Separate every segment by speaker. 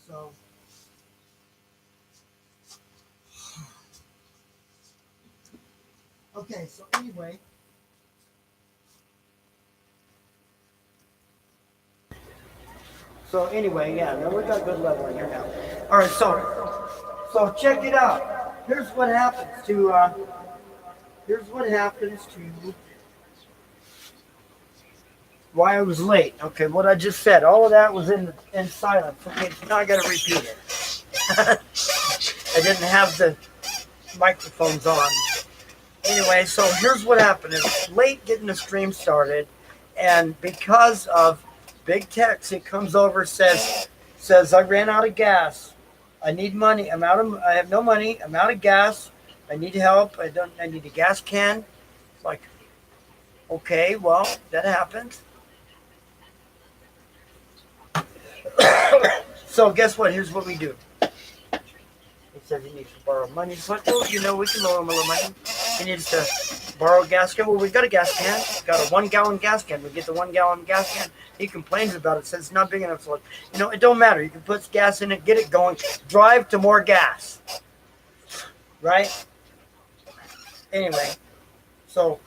Speaker 1: So, okay, so anyway, yeah, now we got good level in here now. All right, so check it out. Here's what happens to why I was late. Okay, what I just said, all of that was in silence. Okay, so now I got to repeat it. I didn't have the microphones on. Anyway, so here's what happened. It's late getting the stream started, and because of big text, it comes over says I ran out of gas. I need money. I have no money. I'm out of gas. I need help. I need a gas can. Like, okay, well, that happens. So guess what? Here's what we do. He says he needs to borrow money. But we can loan him a little money. He needs to borrow a gas can. Well, we got a gas can. Got a 1 gallon gas can. We get the 1 gallon gas can. He complains about it. Says it's not big enough. So it don't matter. You can put gas in it, get it going, drive to more gas. Right? Anyway, so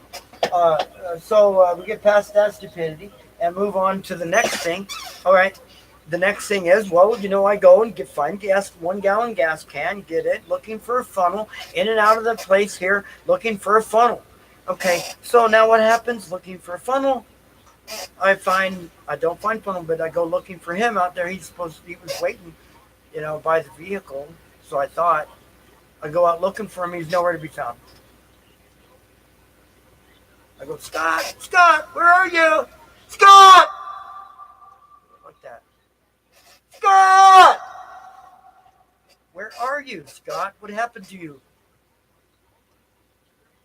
Speaker 1: we get past that stupidity and move on to the next thing. All right. The next thing is, I go and find gas, 1 gallon gas can, get it, looking for a funnel, in and out of the place here, looking for a funnel. Okay, so now what happens? Looking for a funnel, I don't find funnel, but I go looking for him out there. He was waiting, by the vehicle. So I thought, I go out looking for him. He's nowhere to be found. I go, Scott, where are you? Scott! Like that. Scott! Where are you, Scott? What happened to you?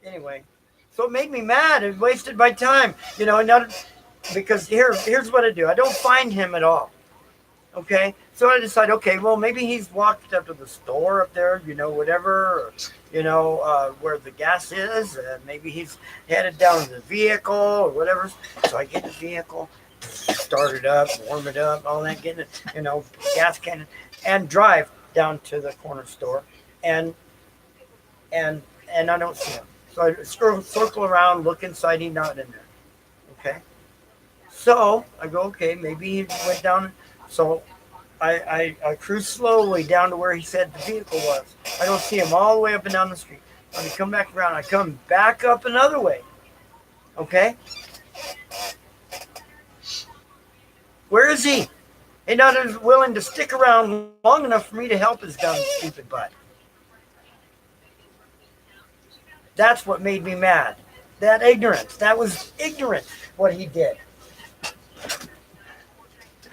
Speaker 1: Anyway, so it made me mad. It wasted my time. Because here's what I do. I don't find him at all. Okay? So I decide, okay, well, maybe he's walked up to the store up there, whatever, or, where the gas is. Maybe he's headed down to the vehicle or whatever. So I get the vehicle, start it up, warm it up, all that, getting it, gas can, and drive down to the corner store, and I don't see him. So I circle around, look inside, he's not in there. Okay. So I go, okay, maybe he went down. So I cruise slowly down to where he said the vehicle was. I don't see him all the way up and down the street. When I come back around, I come back up another way. Okay? Where is he? He's not willing to stick around long enough for me to help his dumb, stupid butt. That's what made me mad. That ignorance. That was ignorant, what he did.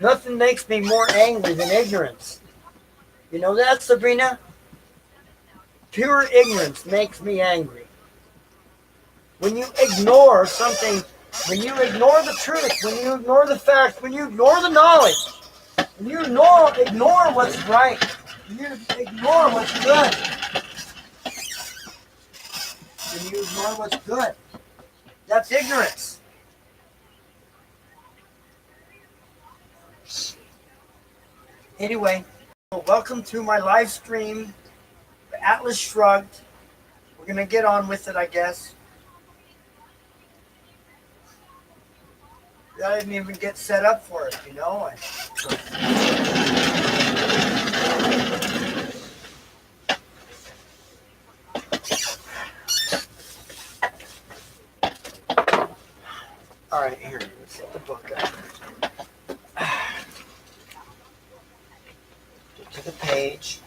Speaker 1: Nothing makes me more angry than ignorance. You know that, Sabrina? Pure ignorance makes me angry. When you ignore something, when you ignore the truth, when you ignore the facts, when you ignore the knowledge, when you ignore what's right, when you ignore what's good, when you ignore what's good, that's ignorance. Anyway, welcome to my live stream, Atlas Shrugged. We're going to get on with it, I guess. I didn't even get set up for it, All right, here, let's get the book up. Get to the page.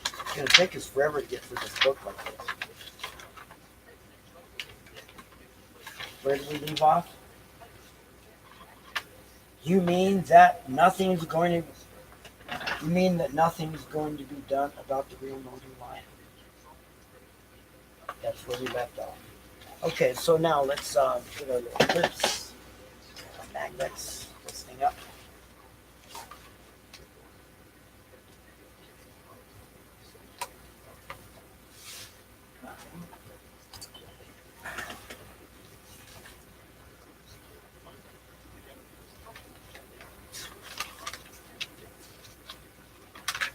Speaker 1: It's going to take us forever to get through this book like this. Where did we leave off? You mean that nothing's going to be done about the real Northern Lion? That's where we left off. Okay, so now let's get our little clips, magnets, this thing up.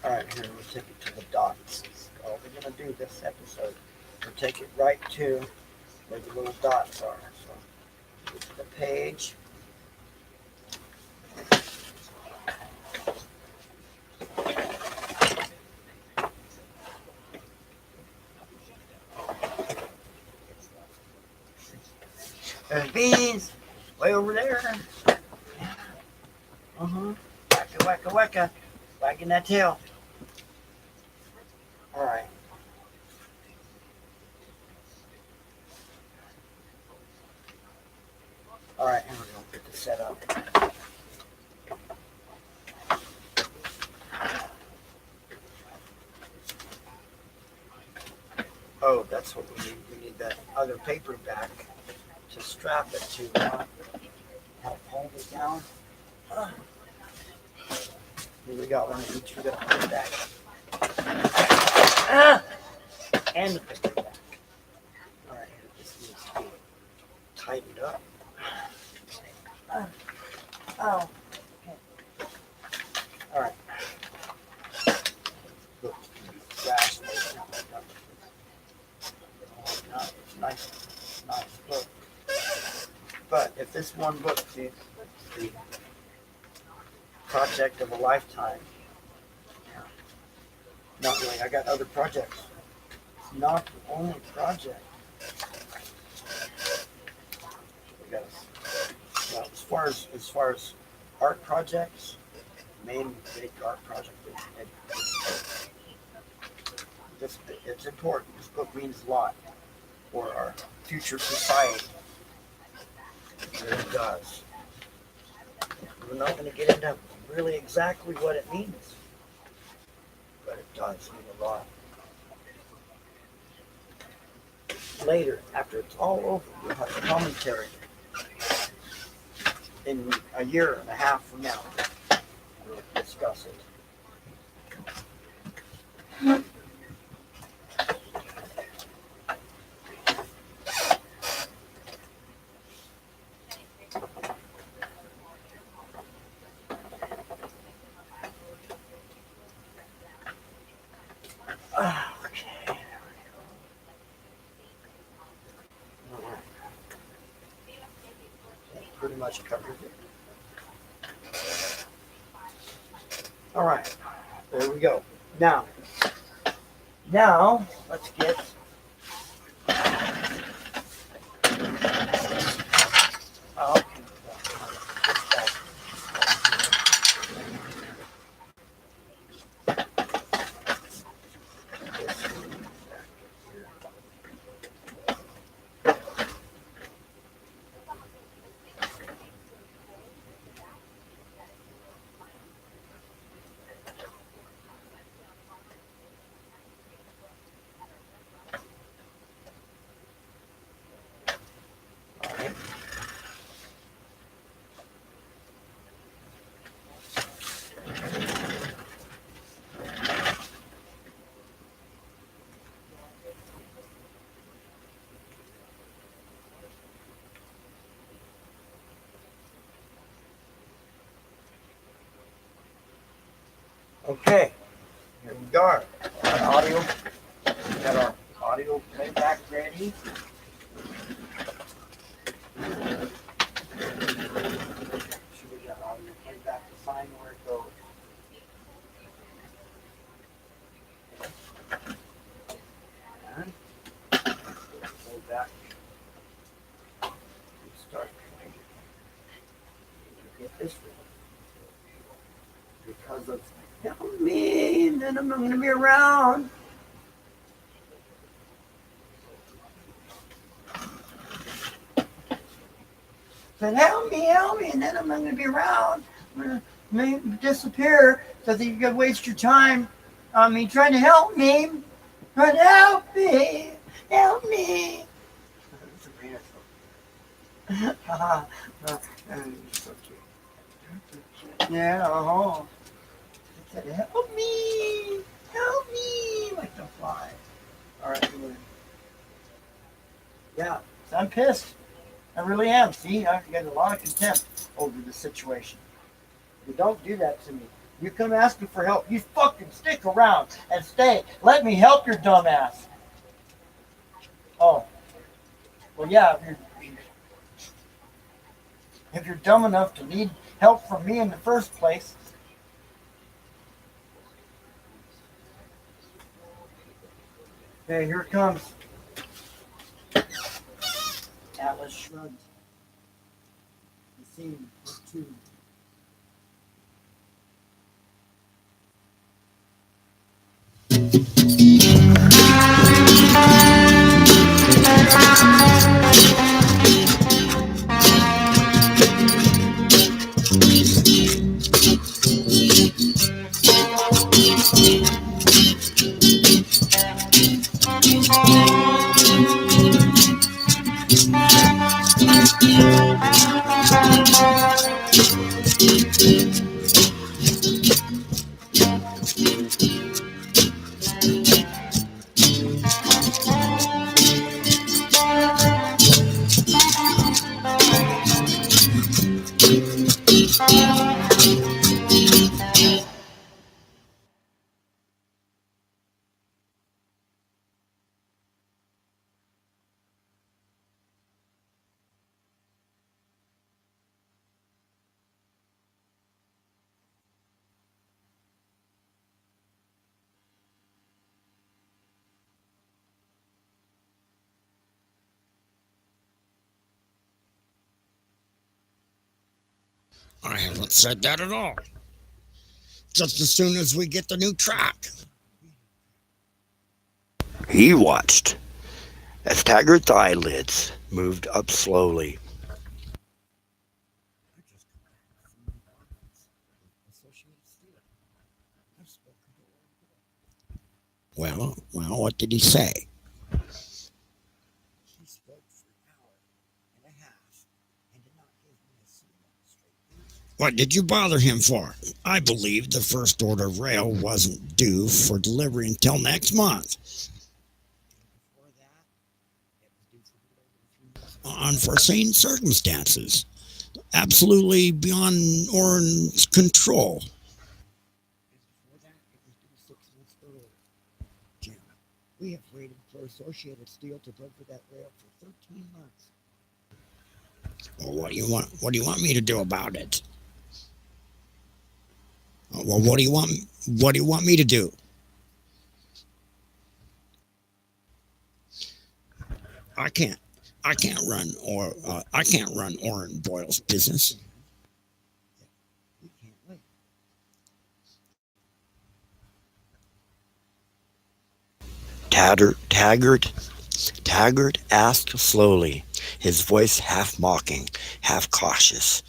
Speaker 1: Alright, here we'll take it to the dots. That's all we're going to do this episode. We'll take it right to where the little dots are. So, go to the page. There's beans way over there. Wacka, wacka, wacka. Wagging that tail. Alright. Alright, here we go. Get this set up. Oh, that's what we need. We need that other paper back to strap it to. Help hold it down. Here we got one of each. We got to put it back. And the paper back. Alright, this needs to be tightened up. Oh. Okay. Alright. Look, grass. Nice book. But if this one book is the project of a lifetime, not really. I got other projects. It's not the only project. We got as far as art projects, main big art project. It's important. This book means a lot for our future society. It really does. We're not going to get into really exactly what it means, but it does mean a lot. Later, after it's all over, we'll have a commentary. In a year and a half from now, we'll discuss it. Pretty much covered it. All right, there we go. Now, let's get okay. Here we go. We got our audio playback ready. Should we got audio playback to find where it goes? And playback. Start. Get this because of help me, and then I'm not going to be around. Said, help me, and then I'm not going to be around. I'm going to disappear so that you could waste your time on me trying to help me. But help me. So cute. Yeah, said, help me, like the fly. All right, yeah, so I'm pissed. I really am. See, I got a lot of contempt over the situation. You don't do that to me. You come asking for help. You fucking stick around and stay. Let me help your dumb ass. Oh, well, yeah, if you're dumb enough to need help from me in the first place. Okay, here it comes. Atlas Shrugged. The Theame, Part 2.
Speaker 2: I haven't said that at all. Just as soon as we get the new track.
Speaker 3: He watched as Taggart's eyelids moved up slowly.
Speaker 2: Well, what did he say?
Speaker 3: He spoke for an hour and a half and did not give me a single straight answer.
Speaker 2: What did you bother him for? I believed the first order of rail wasn't due for delivery until next month.
Speaker 3: Before that, it was due for delivery 3 months.
Speaker 2: Unforeseen circumstances. Absolutely beyond Orrin's control.
Speaker 3: And before that, it was due 6 months earlier. Jim, we have waited for Associated Steel to deliver that rail for 13 months.
Speaker 2: Well, what do you want me to do about it? Well, what do you want me to do? I can't run Orrin Boyle's business.
Speaker 3: We can't wait. Taggart asked slowly, his voice half mocking, half cautious.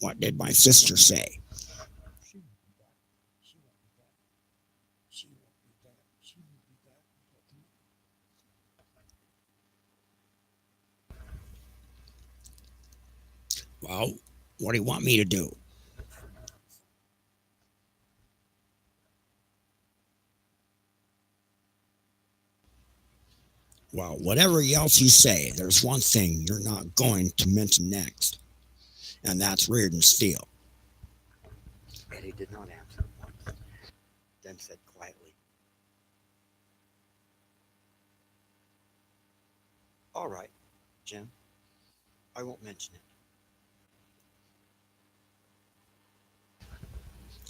Speaker 2: What did my sister say?
Speaker 3: She won't be back. She won't be back. She won't be back. She won't be back until tomorrow.
Speaker 2: Well, what do you want me to do? Well, whatever else you say, there's one thing you're not going to mention next, and that's Reardon Steel.
Speaker 3: Eddie did not answer once, then said quietly, "All right, Jim, I won't mention it."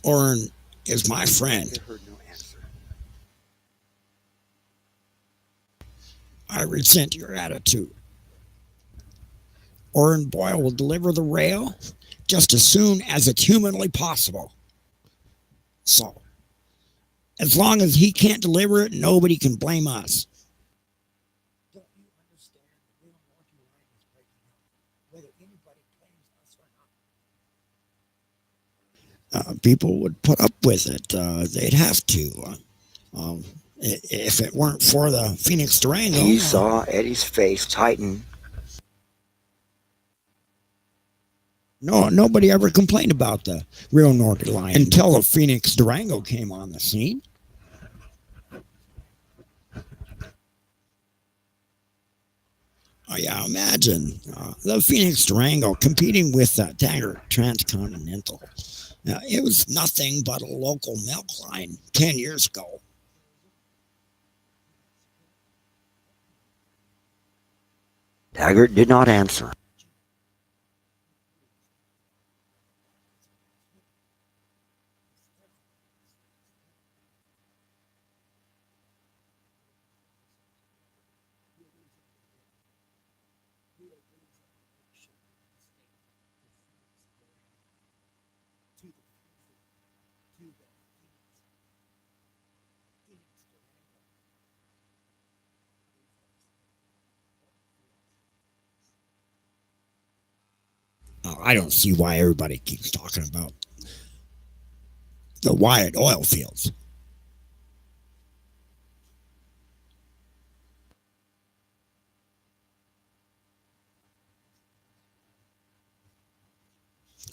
Speaker 2: Orrin is my friend.
Speaker 3: I heard no answer.
Speaker 2: I resent your attitude. Orrin Boyle will deliver the rail just as soon as it's humanly possible. So, as long as he can't deliver it, nobody can blame us.
Speaker 3: Don't you understand the real Norton line is breaking up, whether anybody blames us or not?
Speaker 2: People would put up with it. They'd have to. If it weren't for the Phoenix Durango.
Speaker 3: He saw Eddie's face tighten.
Speaker 2: No, nobody ever complained about the real Northern line until the Phoenix Durango came on the scene. Oh yeah, imagine the Phoenix Durango competing with the Taggart Transcontinental. It was nothing but a local milk line 10 years ago.
Speaker 4: Taggart did not answer.
Speaker 2: I don't see why everybody keeps talking about the Wyatt oil fields.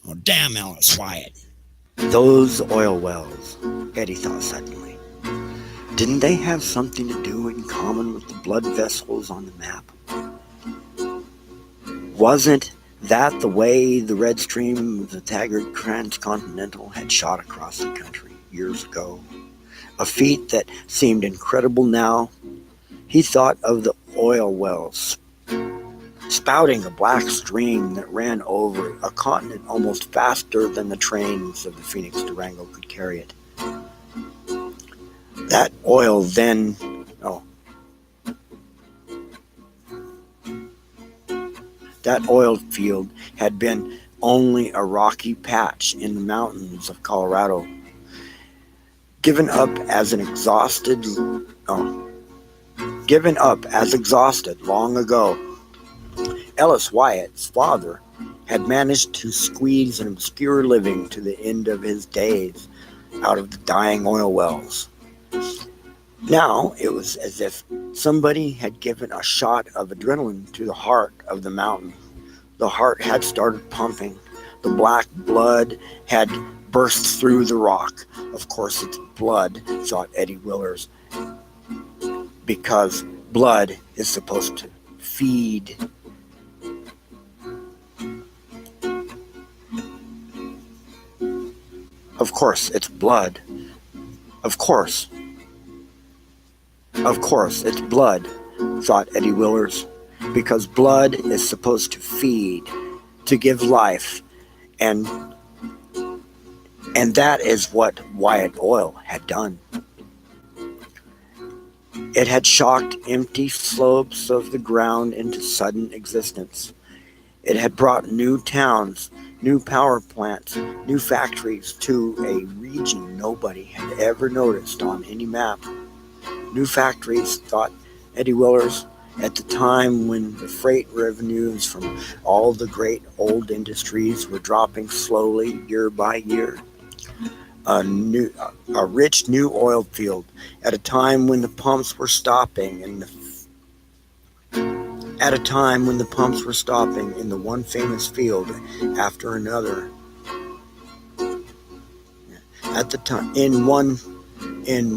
Speaker 2: Oh, damn Ellis Wyatt.
Speaker 4: Those oil wells, Eddie thought suddenly. Didn't they have something to do in common with the blood vessels on the map? Wasn't that the way the red stream of the Taggart Transcontinental had shot across the country years ago? A feat that seemed incredible now. He thought of the oil wells spouting a black stream that ran over a continent almost faster than the trains of the Phoenix Durango could carry it. That oil then, oh, that oil field had been only a rocky patch in the mountains of Colorado, given up as exhausted long ago. Ellis Wyatt's father had managed to squeeze an obscure living to the end of his days out of the dying oil wells. Now it was as if somebody had given a shot of adrenaline to the heart of the mountain. The heart had started pumping. The black blood had burst through the rock. Of course it's blood, thought Eddie Willers, because blood is supposed to feed. Of course it's blood. Of course it's blood, thought Eddie Willers, because blood is supposed to feed, to give life, and that is what Wyatt Oil had done. It had shocked empty slopes of the ground into sudden existence. It had brought new towns, new power plants, new factories to a region nobody had ever noticed on any map. New factories, thought Eddie Willers, at the time when the freight revenues from all the great old industries were dropping slowly year by year. A rich new oil field at a time when the pumps were stopping in the one famous field after another. At the time, in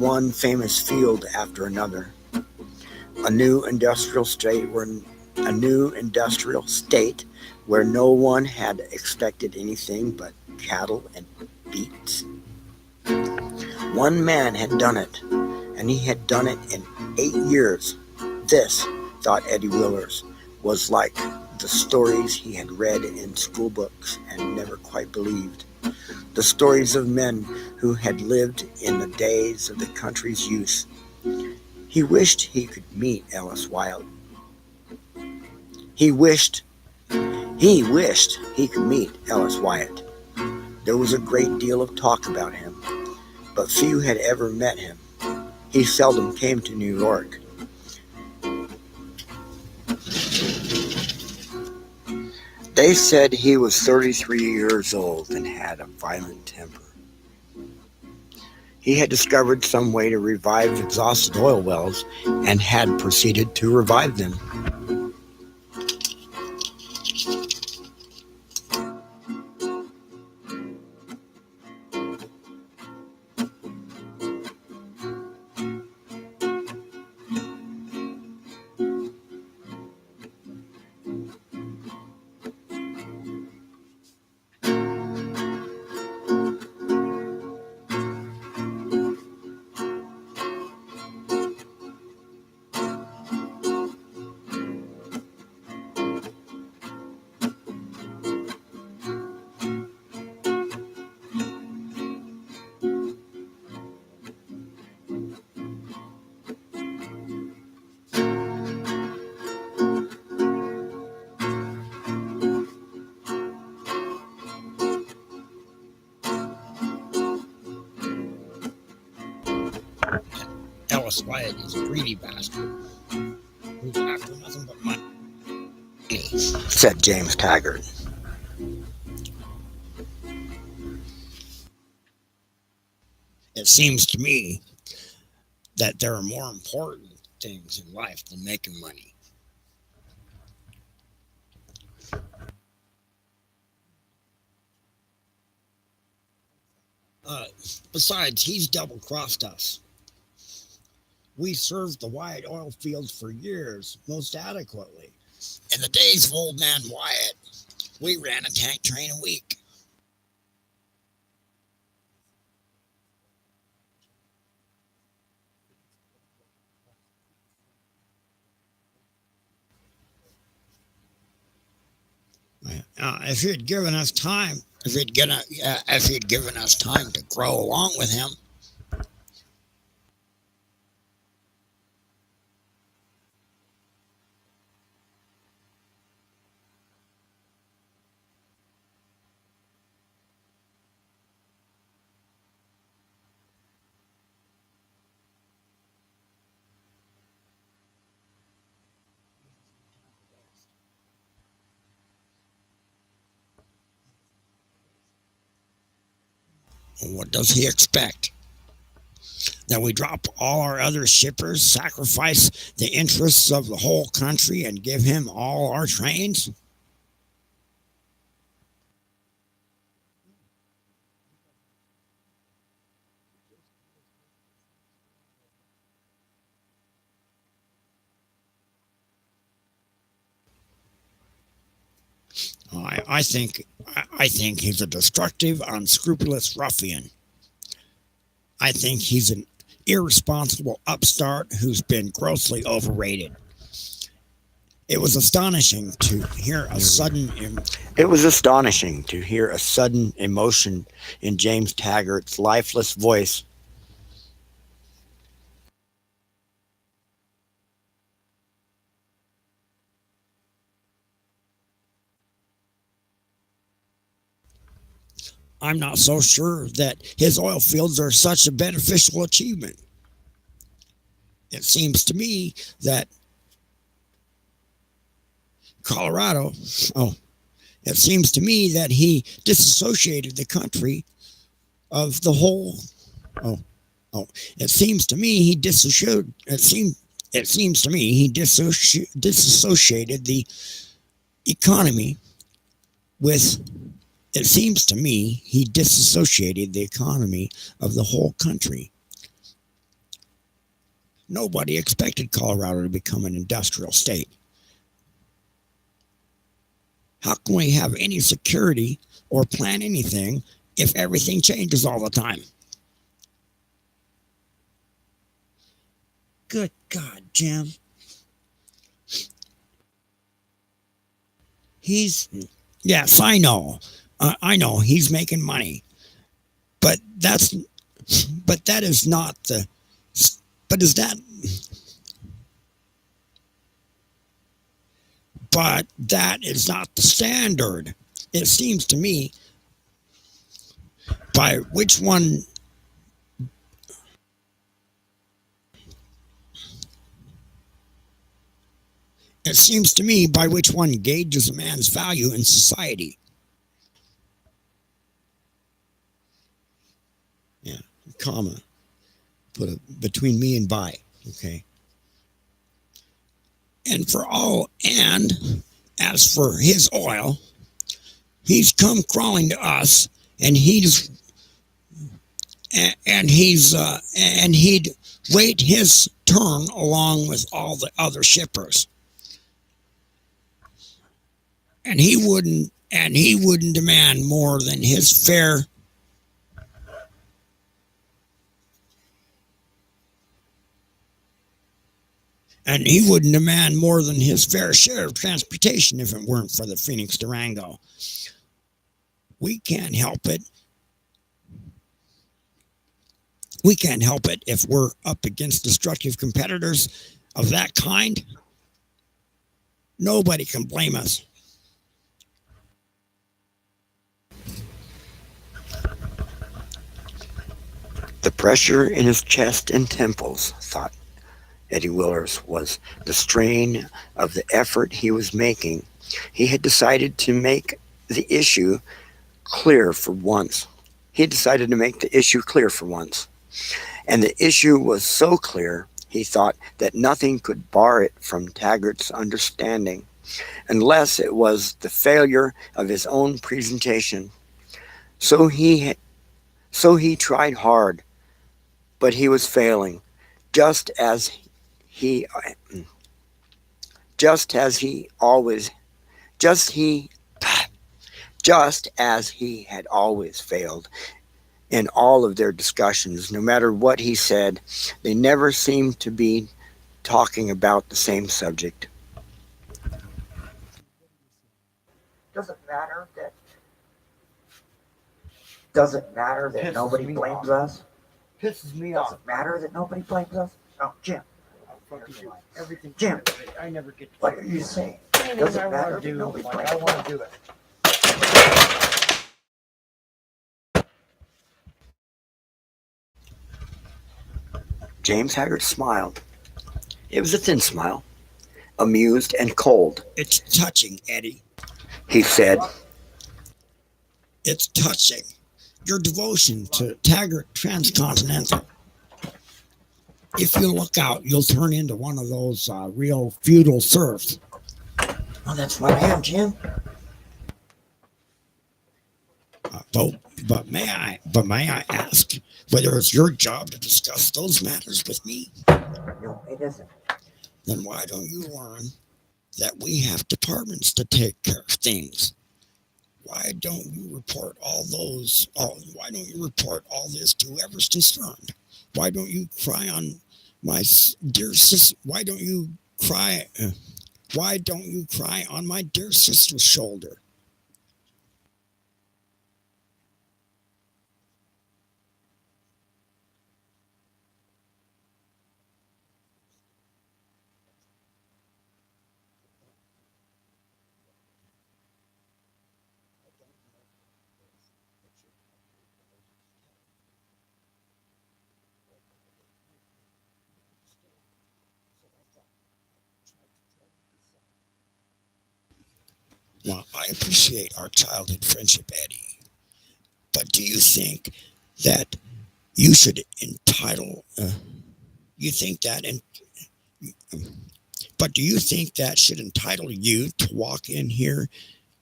Speaker 4: one famous field after another, a new industrial state where no one had expected anything but cattle and beets. One man had done it, and he had done it in 8 years. This, thought Eddie Willers, was like the stories he had read in school books and never quite believed. The stories of men who had lived in the days of the country's youth. He wished he could meet Ellis Wyatt. He wished he could meet Ellis Wyatt. There was a great deal of talk about him, but few had ever met him. He seldom came to New York. They said he was 33 years old and had a violent temper. He had discovered some way to revive exhausted oil wells and had proceeded to revive them.
Speaker 2: Boss Wyatt is a greedy bastard who's after nothing but money,
Speaker 4: said James Taggart.
Speaker 2: It seems to me that there are more important things in life than making money. Besides, he's double-crossed us. We served the Wyatt oil fields for years, most adequately. In the days of old man Wyatt, we ran a tank train a week. If he'd given us time, if he'd given us time to grow along with him, what does he expect? That we drop all our other shippers, sacrifice the interests of the whole country, and give him all our trains? I think he's a destructive, unscrupulous ruffian. I think he's an irresponsible upstart who's been grossly overrated. It was astonishing to hear a sudden
Speaker 4: emotion in James Taggart's lifeless voice.
Speaker 2: I'm not so sure that his oil fields are such a beneficial achievement. It seems to me that it seems to me that he disassociated the country of the whole. It seems to me he disassociated the economy with. It seems to me he disassociated the economy of the whole country. Nobody expected Colorado to become an industrial state. How can we have any security or plan anything if everything changes all the time? Good God, Jim. Yes, I know. I know he's making money, but that is not the standard. It seems to me by which one gauges a man's value in society. Yeah, comma. Put a between me and by. Okay. And as for his oil, he's come crawling to us, and he'd wait his turn along with all the other shippers. And he wouldn't demand more than his fair share of transportation if it weren't for the Phoenix Durango. We can't help it. We can't help it if we're up against destructive competitors of that kind. Nobody can blame us.
Speaker 4: The pressure in his chest and temples, thought Eddie Willers was the strain of the effort he was making. He had decided to make the issue clear for once. He had decided to make the issue clear for once. And the issue was so clear, he thought, that nothing could bar it from Taggart's understanding, unless it was the failure of his own presentation. So he tried hard, but he was failing, just as he just as he always just he just as he had always failed in all of their discussions. No matter what he said, they never seemed to be talking about the same subject.
Speaker 3: Doesn't matter that. Doesn't matter that
Speaker 1: Pisses
Speaker 3: nobody
Speaker 1: me
Speaker 3: blames
Speaker 1: off.
Speaker 3: us.
Speaker 1: Pisses me off.
Speaker 3: Doesn't matter that nobody blames us. Oh, Jim,
Speaker 1: Everything.
Speaker 3: Jim,
Speaker 1: I never get to
Speaker 3: what are you saying?
Speaker 1: anything
Speaker 3: Doesn't
Speaker 1: I
Speaker 3: matter
Speaker 1: want to
Speaker 3: that
Speaker 1: do.
Speaker 3: nobody
Speaker 1: Like
Speaker 3: blames
Speaker 1: I want
Speaker 3: us.
Speaker 1: to do it.
Speaker 4: James Haggard smiled. It was a thin smile, amused and cold.
Speaker 2: It's touching, Eddie.
Speaker 4: He said,
Speaker 2: It's touching. Your devotion to Taggart Transcontinental. If you look out, you'll turn into one of those real feudal serfs.
Speaker 3: Well, that's what I am, Jim.
Speaker 2: But may I ask whether it's your job to discuss those matters with me?
Speaker 3: No, it isn't.
Speaker 2: Then why don't you learn that we have departments to take care of things? Why don't you report why don't you report all this to whoever's concerned? Why don't you cry on my dear sister? Why don't you cry on my dear sister's shoulder? Well, I appreciate our childhood friendship, Eddie. But do you think that you should entitle? You think that, but do you think that should entitle you to walk in here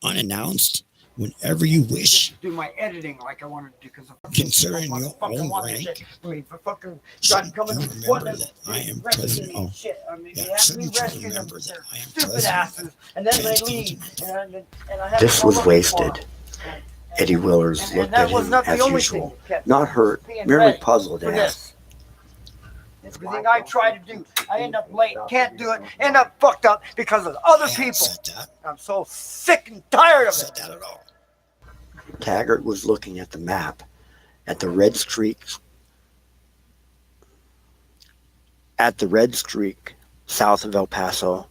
Speaker 2: unannounced whenever you wish?
Speaker 1: Do my editing like I wanted to do because
Speaker 2: Considering your own rank, shouldn't you remember that I am president? Oh, yeah, shouldn't you remember that I am
Speaker 1: Stupid
Speaker 2: president?
Speaker 1: asses, and then they leave. And I have
Speaker 4: this
Speaker 1: to
Speaker 4: was
Speaker 1: go looking for them.
Speaker 4: wasted. Eddie Willers
Speaker 1: And
Speaker 4: looked
Speaker 1: that
Speaker 4: at
Speaker 1: was
Speaker 4: him
Speaker 1: not the
Speaker 4: as
Speaker 1: only
Speaker 4: usual,
Speaker 1: thing that kept
Speaker 4: not hurt,
Speaker 1: being
Speaker 4: merely
Speaker 1: ready
Speaker 4: puzzled,
Speaker 1: for
Speaker 4: and asked,
Speaker 1: this. Everything I try to do, I end up late, can't do it, end up fucked up because of other
Speaker 2: I haven't
Speaker 1: people.
Speaker 2: said that.
Speaker 1: I'm so sick and tired
Speaker 2: I
Speaker 1: of
Speaker 2: said
Speaker 1: it.
Speaker 2: that at all.
Speaker 4: Taggart was looking at the map, at the red streak south of El Paso.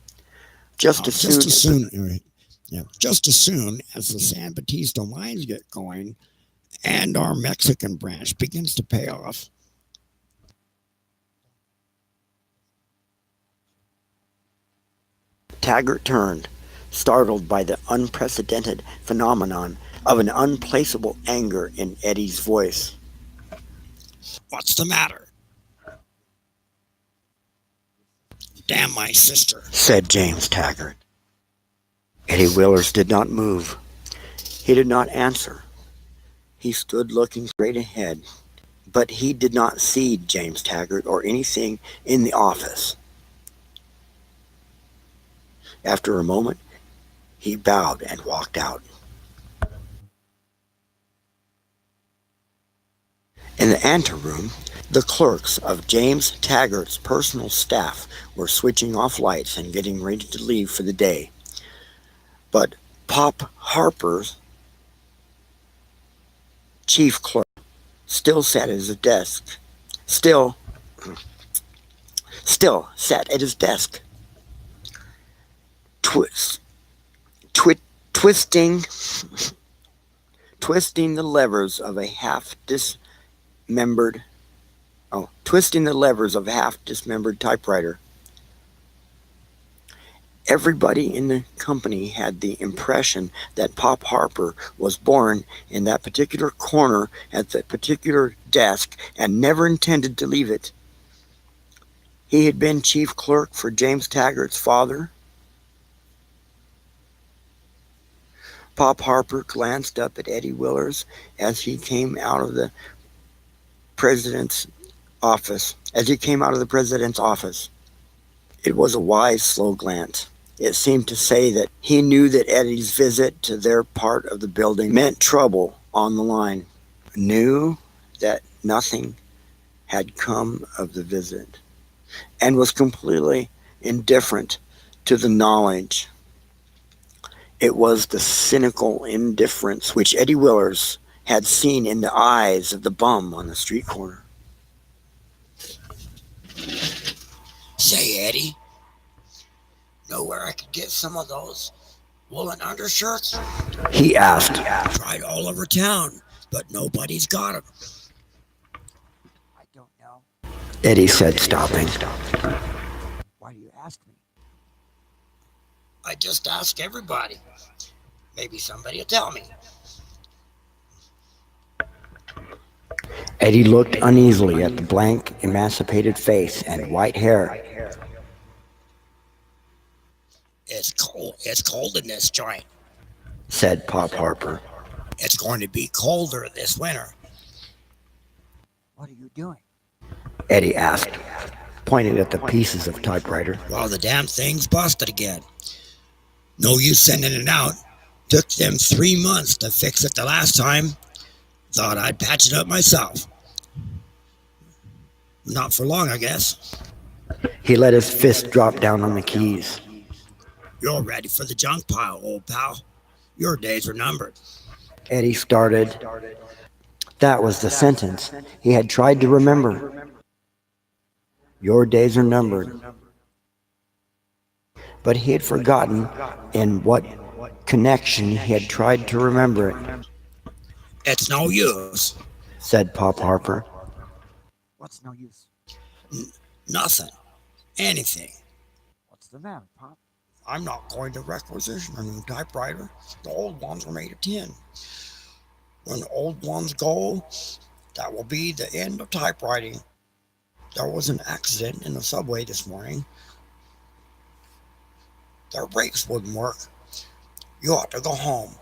Speaker 4: Just as
Speaker 2: soon as the San Bautista lines get going and our Mexican branch begins to pay off.
Speaker 4: Taggart turned, startled by the unprecedented phenomenon of an unplaceable anger in Eddie's voice.
Speaker 2: What's the matter? Damn my sister,
Speaker 4: Said James Taggart. Eddie Willers did not move. He did not answer. He stood looking straight ahead, but he did not see James Taggart or anything in the office. After a moment, he bowed and walked out. In the anteroom, the clerks of James Taggart's personal staff were switching off lights and getting ready to leave for the day. But Pop Harper's chief clerk still sat at his desk. Still sat at his desk, twisting the levers of a half dismembered typewriter. Everybody in the company had the impression that Pop Harper was born in that particular corner at that particular desk and never intended to leave it. He had been chief clerk for James Taggart's father. Pop Harper glanced up at Eddie Willers as he came out of the president's office. It was a wise, slow glance. It seemed to say that he knew that Eddie's visit to their part of the building meant trouble on the line. Knew that nothing had come of the visit, and was completely indifferent to the knowledge. It was the cynical indifference which Eddie Willers had seen in the eyes of the bum on the street corner.
Speaker 2: Say, Eddie, know where I could get some of those woolen undershirts?
Speaker 4: He asked.
Speaker 2: Tried all over town, but nobody's got them.
Speaker 3: I don't know.
Speaker 4: Eddie said, stopping.
Speaker 3: Why do you ask me?
Speaker 2: I just ask everybody. Maybe somebody will tell me.
Speaker 4: Eddie looked uneasily at the blank, emaciated face and white hair.
Speaker 2: It's cold in this joint,
Speaker 4: said Pop Harper.
Speaker 2: It's going to be colder this winter.
Speaker 3: What are you doing?
Speaker 4: Eddie asked, pointing at the pieces of typewriter.
Speaker 2: Well, the damn thing's busted again. No use sending it out. Took them 3 months to fix it the last time. Thought I'd patch it up myself. Not for long, I guess.
Speaker 4: He let his fist drop down on the keys.
Speaker 2: You're ready for the junk pile, old pal. Your days are numbered.
Speaker 4: Eddie started. That was the sentence he had tried to remember. Your days are numbered. But he had forgotten in what connection he had tried to remember it.
Speaker 2: It's no use,
Speaker 4: said Pop Harper.
Speaker 3: What's no use?
Speaker 2: Nothing. Anything.
Speaker 3: What's the matter, Pop?
Speaker 2: I'm not going to requisition a new typewriter. The old ones are made of tin. When the old ones go, that will be the end of typewriting. There was an accident in the subway this morning. Their brakes wouldn't work. You ought to go home,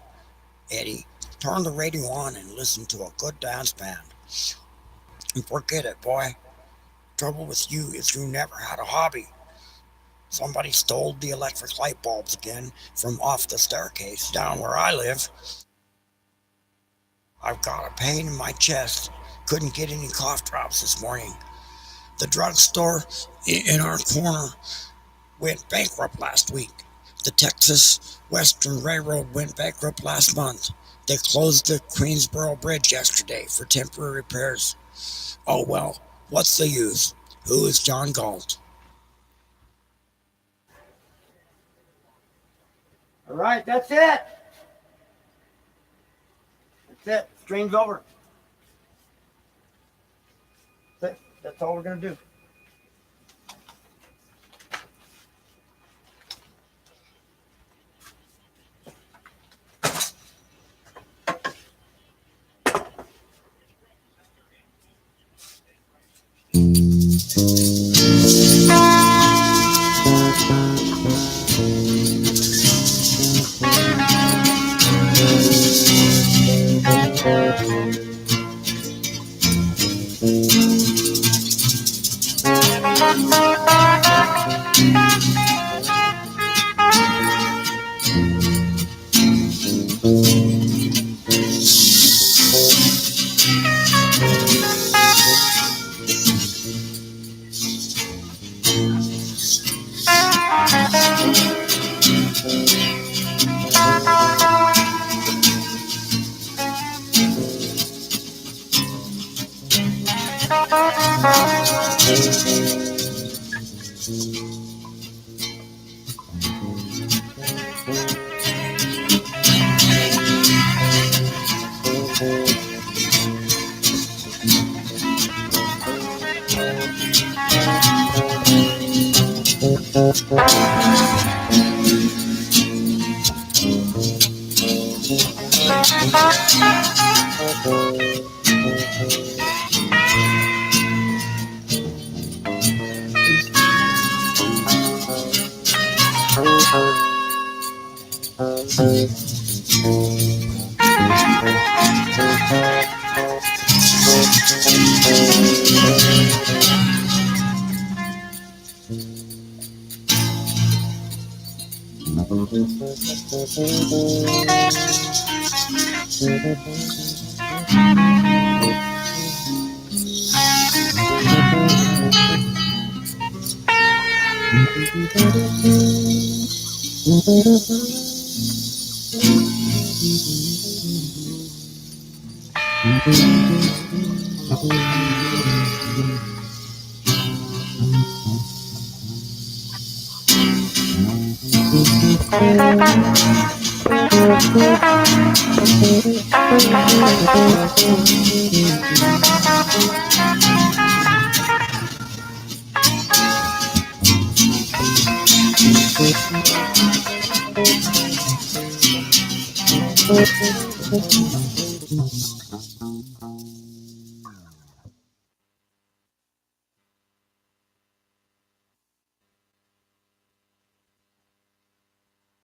Speaker 2: Eddie. Turn the radio on and listen to a good dance band. And forget it, boy. Trouble with you is you never had a hobby. Somebody stole the electric light bulbs again from off the staircase down where I live. I've got a pain in my chest. Couldn't get any cough drops this morning. The drugstore in our corner went bankrupt last week. The Texas Western Railroad went bankrupt last month. They closed the Queensboro Bridge yesterday for temporary repairs. Oh well, what's the use? Who is John Galt?
Speaker 1: All right, that's it. That's it. Stream's over. That's it. That's all we're going to do.